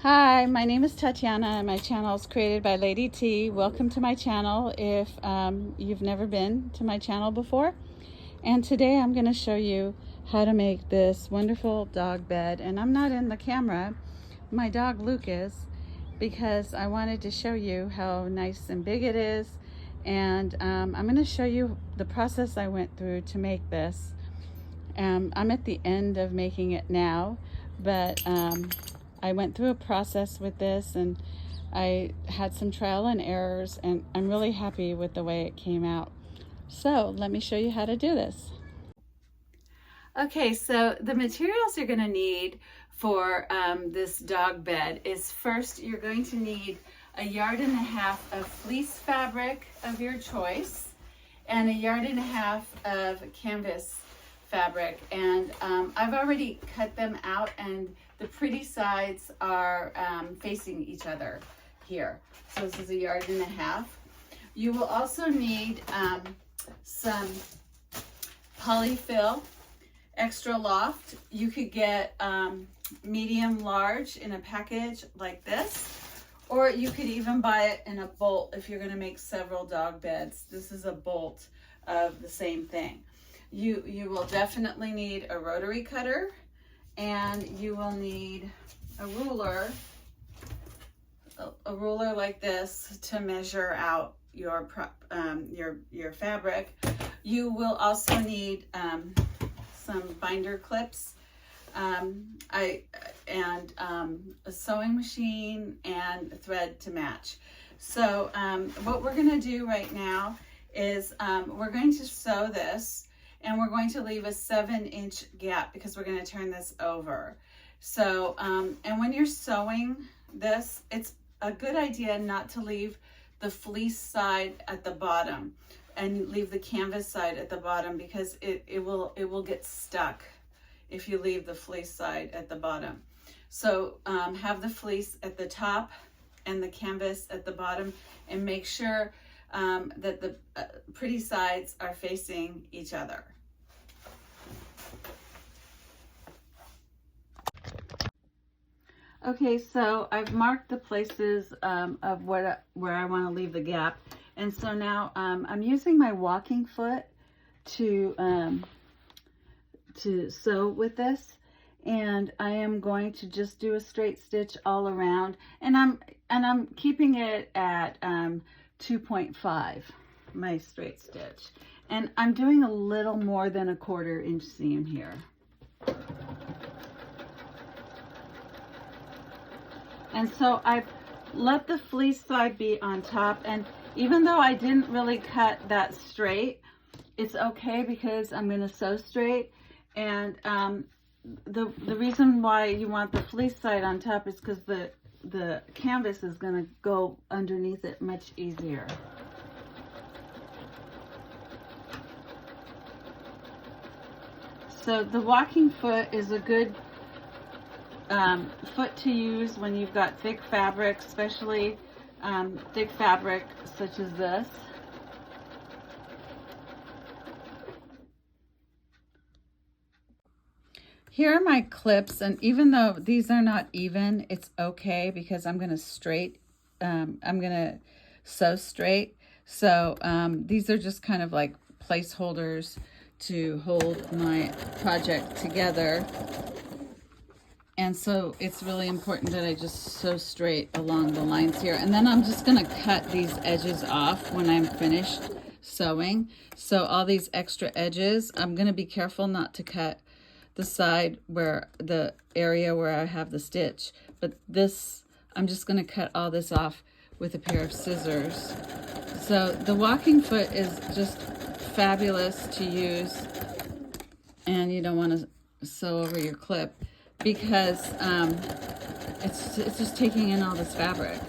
Hi, my name is Tatiana and my channel is created by Lady T. Welcome to my channel if you've never been to my channel before. And today I'm going to show you how to make this wonderful dog bed. And I'm not in the camera, my dog Luke is, because I wanted to show you how nice and big it is. And I'm going to show you the process I went through to make this. I'm at the end of making it now, but I went through a process with this and I had some trial and errors, and I'm really happy with the way it came out. So let me show you how to do this. Okay, so the materials you're going to need for this dog bed is, first you're going to need 1.5 yards of fleece fabric of your choice and 1.5 yards of canvas fabric, and I've already cut them out and the pretty sides are facing each other here. So this is 1.5 yards. You will also need some Ploy-Fil extra loft. You could get medium large in a package like this, or you could even buy it in a bolt if you're going to make several dog beds. This is a bolt of the same thing. You will definitely need a rotary cutter, and you will need a ruler like this to measure out your fabric. You will also need some binder clips, a sewing machine, and thread to match. So what we're going to do right now is we're going to sew this, and we're going to leave a 7-inch gap because we're going to turn this over. So, and when you're sewing this, it's a good idea not to leave the fleece side at the bottom and leave the canvas side at the bottom, because it will get stuck if you leave the fleece side at the bottom. So have the fleece at the top and the canvas at the bottom, and make sure that the pretty sides are facing each other. Okay, so I've marked the places of where I want to leave the gap, and so now I'm using my walking foot to sew with this, and I am going to just do a straight stitch all around, and I'm keeping it at 2.5, my straight stitch, and I'm doing a little more than a 1/4 inch seam here. And so I've let the fleece side be on top, and even though I didn't really cut that straight, it's okay because I'm going to sew straight. And the reason why you want the fleece side on top is because the canvas is going to go underneath it much easier. So the walking foot is a good foot to use when you've got thick fabric, especially thick fabric such as this. Here are my clips, and even though these are not even, it's okay because I'm going to sew straight. So these are just kind of like placeholders to hold my project together. And so it's really important that I just sew straight along the lines here. And then I'm just going to cut these edges off when I'm finished sewing. So all these extra edges, I'm going to be careful not to cut the side where the area where I have the stitch. But this, I'm just going to cut all this off with a pair of scissors. So the walking foot is just fabulous to use, and you don't want to sew over your clip, because it's just taking in all this fabric.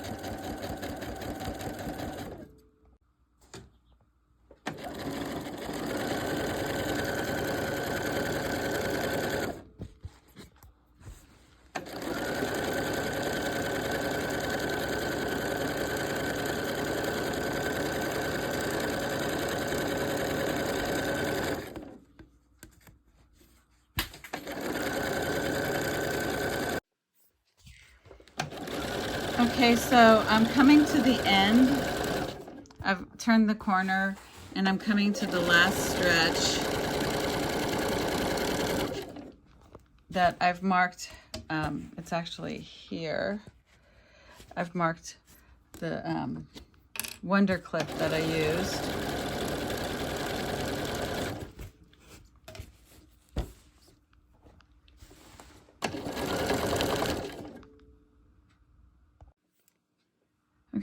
Okay, so I'm coming to the end. I've turned the corner and I'm coming to the last stretch that I've marked. It's actually here. I've marked the Wonder clip that I used.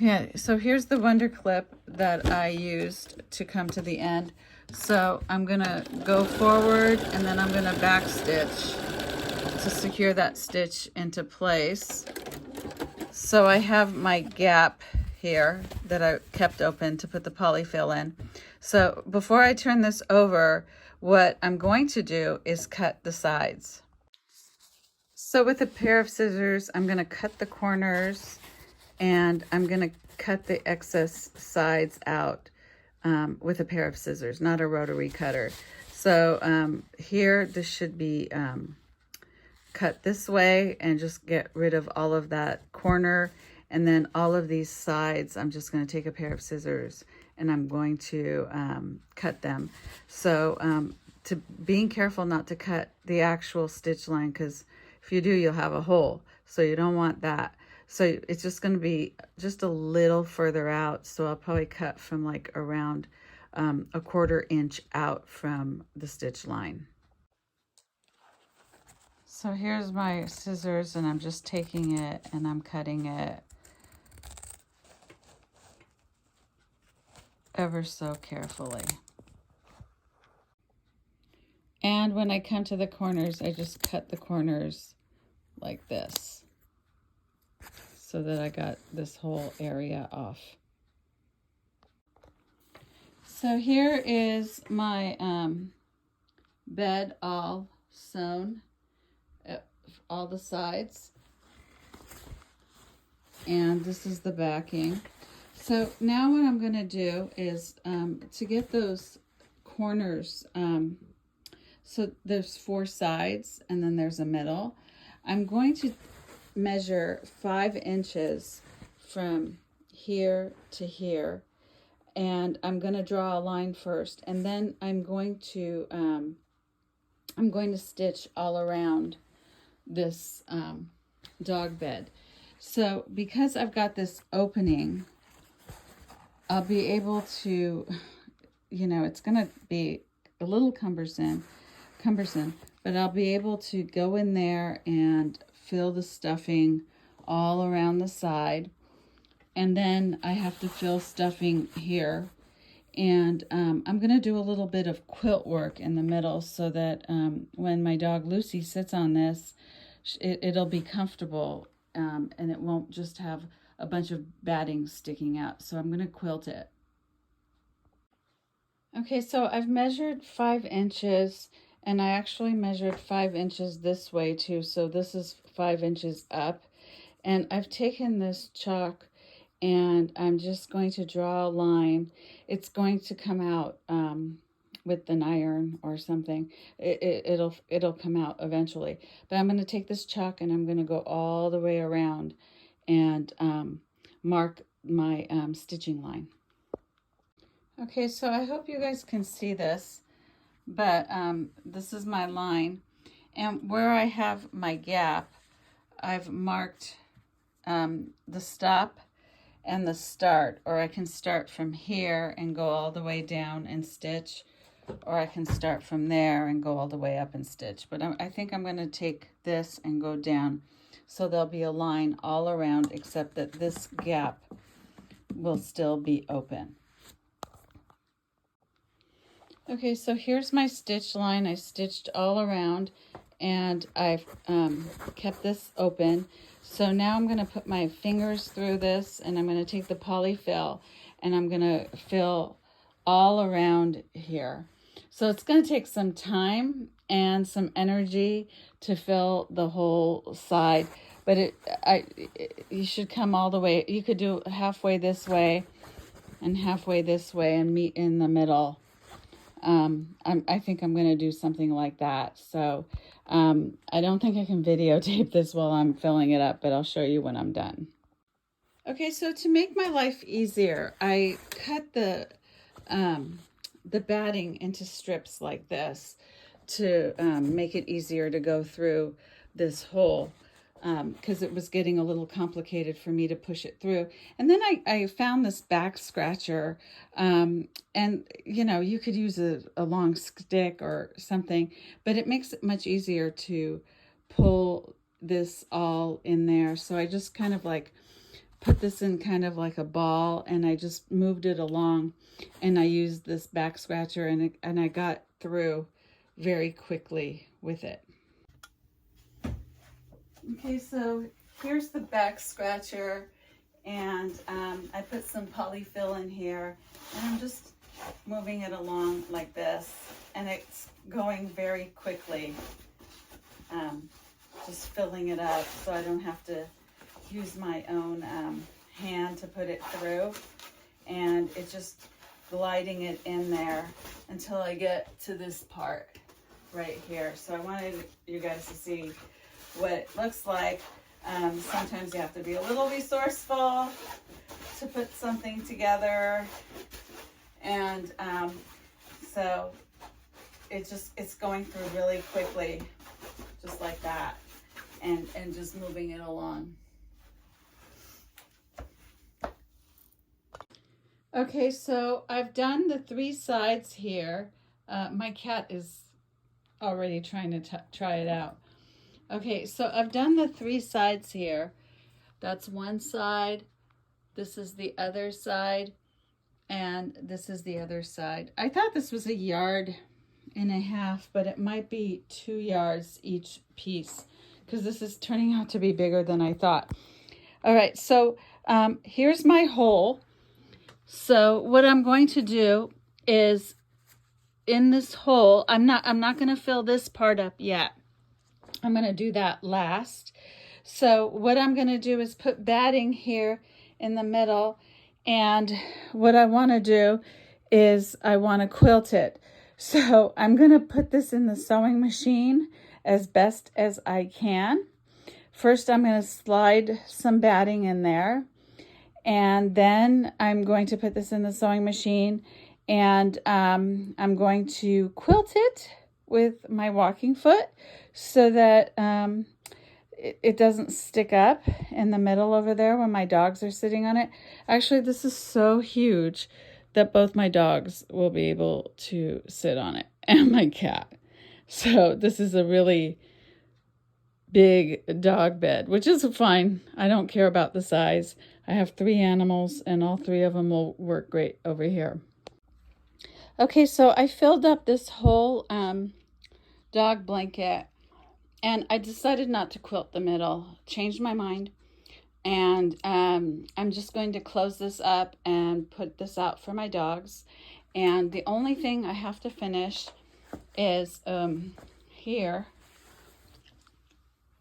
Okay, so here's the Wonder clip that I used to come to the end. So I'm gonna go forward and then I'm gonna back stitch to secure that stitch into place. So I have my gap here that I kept open to put the polyfill in. So before I turn this over, what I'm going to do is cut the sides. So with a pair of scissors, I'm going to cut the corners and I'm going to cut the excess sides out with a pair of scissors, not a rotary cutter. So here, this should be cut this way and just get rid of all of that corner. And then all of these sides, I'm just going to take a pair of scissors and I'm going to cut them. So to being careful not to cut the actual stitch line, because if you do, you'll have a hole. So you don't want that. So it's just going to be just a little further out. So I'll probably cut from like around a 1/4 inch out from the stitch line. So here's my scissors and I'm just taking it and I'm cutting it ever so carefully. And when I come to the corners, I just cut the corners like this so that I got this whole area off. So here is my bed all sewn, all the sides, and this is the backing. So now what I'm going to do is to get those corners, so there's 4 sides and then there's a middle. I'm going to measure 5 inches from here to here, and I'm going to draw a line first, and then I'm going to stitch all around this dog bed. So because I've got this opening, I'll be able to, it's going to be a little cumbersome, but I'll be able to go in there and fill the stuffing all around the side. And then I have to fill stuffing here. And I'm going to do a little bit of quilt work in the middle so that when my dog Lucy sits on this, it'll be comfortable and it won't just have a bunch of batting sticking out. So I'm going to quilt it. Okay, so I've measured 5 inches, and I actually measured 5 inches this way too. So this is 5 inches up, and I've taken this chalk and I'm just going to draw a line. It's going to come out with an iron or something. It'll come out eventually. But I'm going to take this chalk and I'm going to go all the way around and mark my stitching line. Okay, so I hope you guys can see this, but this is my line. And where I have my gap, I've marked the stop and the start, or I can start from here and go all the way down and stitch, or I can start from there and go all the way up and stitch. But I think I'm going to take this and go down, so there'll be a line all around, except that this gap will still be open. Okay, so here's my stitch line. I stitched all around and I've kept this open. So now I'm going to put my fingers through this and I'm going to take the polyfill and I'm going to fill all around here. So it's going to take some time and some energy to fill the whole side, but you should come all the way. You could do halfway this way and halfway this way and meet in the middle. I think I'm going to do something like that. So I don't think I can videotape this while I'm filling it up, but I'll show you when I'm done. Okay, so to make my life easier, I cut the batting into strips like this to make it easier to go through this hole, because it was getting a little complicated for me to push it through. And then I found this back scratcher, and you know, you could use a long stick or something, but it makes it much easier to pull this all in there. So I just kind of like put this in kind of like a ball, and I just moved it along, and I used this back scratcher, and I got through very quickly with it. Okay, so here's the back scratcher, and I put some Ploy-Fil in here, and I'm just moving it along like this, and it's going very quickly, just filling it up so I don't have to use my own hand to put it through, and it's just gliding it in there until I get to this part right here. So I wanted you guys to see what it looks like. Sometimes you have to be a little resourceful to put something together, and so it's going through really quickly, just like that, and just moving it along. Okay, so I've done the 3 sides here. My cat is already trying to try it out. Okay, so I've done the 3 sides here. That's one side, this is the other side, and this is the other side. I thought this was 1.5 yards, but it might be 2 yards each piece, because this is turning out to be bigger than I thought. All right, so here's my hole. So what I'm going to do is, in this hole, I'm not going to fill this part up yet. I'm going to do that last. So what I'm going to do is put batting here in the middle, and what I want to do is I want to quilt it. So I'm going to put this in the sewing machine as best as I can. First, I'm going to slide some batting in there, and then I'm going to put this in the sewing machine, and I'm going to quilt it with my walking foot so that it doesn't stick up in the middle over there when my dogs are sitting on it. Actually, this is so huge that both my dogs will be able to sit on it, and my cat. So this is a really big dog bed, which is fine. I don't care about the size. I have 3 animals, and all 3 of them will work great over here. Okay, so I filled up this whole dog blanket, and I decided not to quilt the middle. Changed my mind, and I'm just going to close this up and put this out for my dogs. And the only thing I have to finish is here.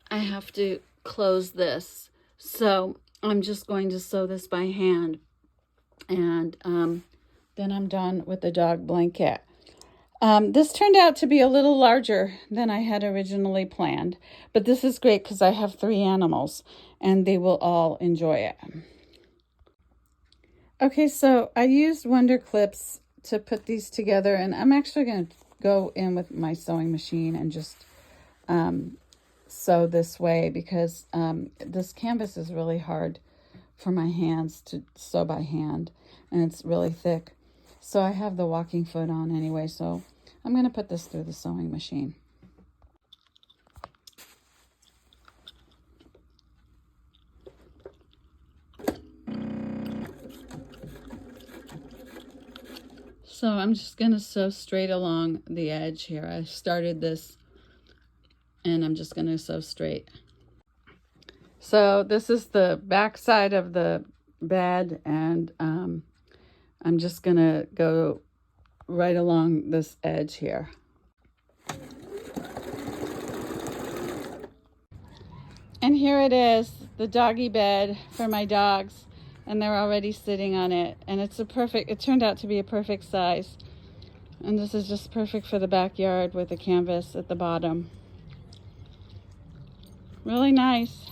I have to close this. So I'm just going to sew this by hand, and then I'm done with the dog blanket. This turned out to be a little larger than I had originally planned, but this is great because I have 3 animals and they will all enjoy it. Okay, so I used Wonder Clips to put these together, and I'm actually going to go in with my sewing machine and just sew this way, because this canvas is really hard for my hands to sew by hand, and it's really thick. So I have the walking foot on anyway, so I'm going to put this through the sewing machine. So I'm just going to sew straight along the edge here. I started this, and I'm just going to sew straight. So this is the back side of the bed, and I'm just going to go right along this edge here. And here it is, the doggy bed for my dogs, and they're already sitting on it, and it turned out to be a perfect size. And this is just perfect for the backyard with the canvas at the bottom. Really nice.